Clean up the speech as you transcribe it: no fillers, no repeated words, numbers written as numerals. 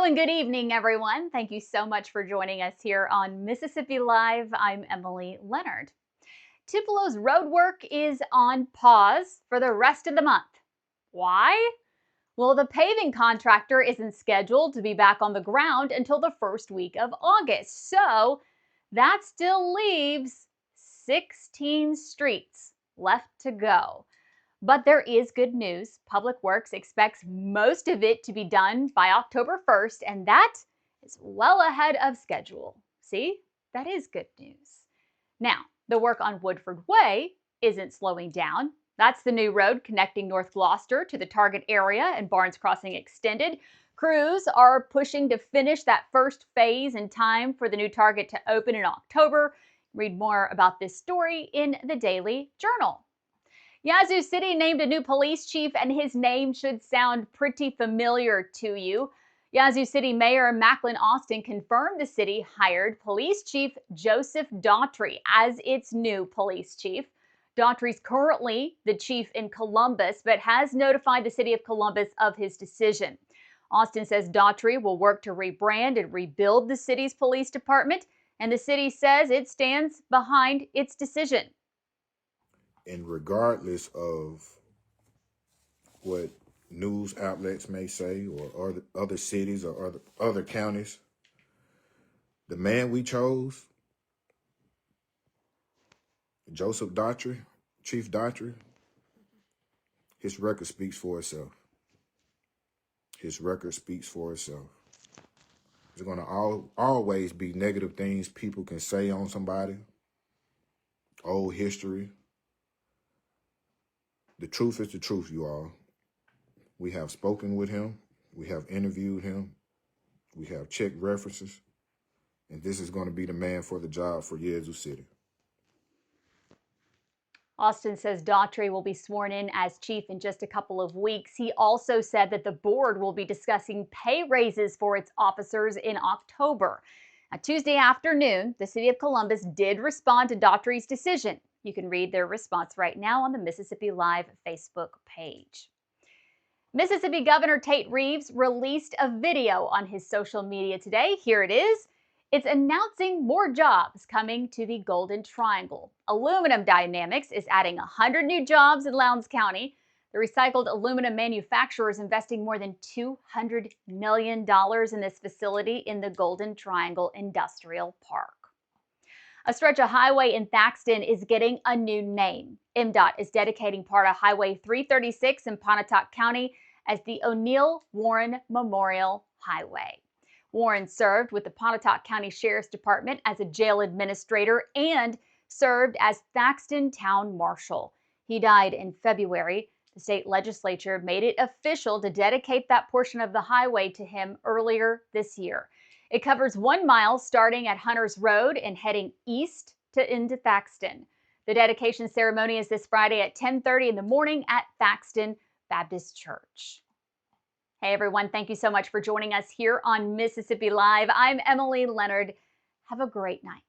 Hello and good evening, everyone. Thank you so much for joining us here on Mississippi Live. I'm Emily Leonard. Tupelo's road work is on pause for the rest of the month. Why? Well, the paving contractor isn't scheduled to be back on the ground until the first week of August. So that still leaves 16 streets left to go. But there is good news. Public Works expects most of it to be done by October 1st, and that is well ahead of schedule. See, that is good news. Now, the work on Woodford Way isn't slowing down. That's the new road connecting North Gloucester to the Target area and Barnes Crossing Extended. Crews are pushing to finish that first phase in time for the new Target to open in October. Read more about this story in the Daily Journal. Yazoo City named a new police chief, and his name should sound pretty familiar to you. Yazoo City Mayor Macklin Austin confirmed the city hired Police Chief Joseph Daughtry as its new police chief. Daughtry's currently the chief in Columbus, but has notified the city of Columbus of his decision. Austin says Daughtry will work to rebrand and rebuild the city's police department, and the city says it stands behind its decision. And regardless of what news outlets may say or other cities or other counties, the man we chose, Joseph Daughtry, Chief Daughtry, his record speaks for itself. His record speaks for itself. There's going to always be negative things people can say on somebody, old history. The truth is the truth, you all. We have spoken with him. We have interviewed him. We have checked references. And this is going to be the man for the job for Yazoo City. Austin says Daughtry will be sworn in as chief in just a couple of weeks. He also said that the board will be discussing pay raises for its officers in October. Now, Tuesday afternoon, the city of Columbus did respond to Daughtry's decision. You can read their response right now on the Mississippi Live Facebook page. Mississippi Governor Tate Reeves released a video on his social media today. Here it is. It's announcing more jobs coming to the Golden Triangle. Aluminum Dynamics is adding 100 new jobs in Lowndes County. The recycled aluminum manufacturer is investing more than $200 million in this facility in the Golden Triangle Industrial Park. A stretch of highway in Thaxton is getting a new name. MDOT is dedicating part of Highway 336 in Pontotoc County as the O'Neill Warren Memorial Highway. Warren served with the Pontotoc County Sheriff's Department as a jail administrator and served as Thaxton Town Marshal. He died in February. The state legislature made it official to dedicate that portion of the highway to him earlier this year. It covers 1 mile starting at Hunters Road and heading east into Thaxton. The dedication ceremony is this Friday at 10:30 in the morning at Thaxton Baptist Church. Hey everyone, thank you so much for joining us here on Mississippi Live. I'm Emily Leonard. Have a great night.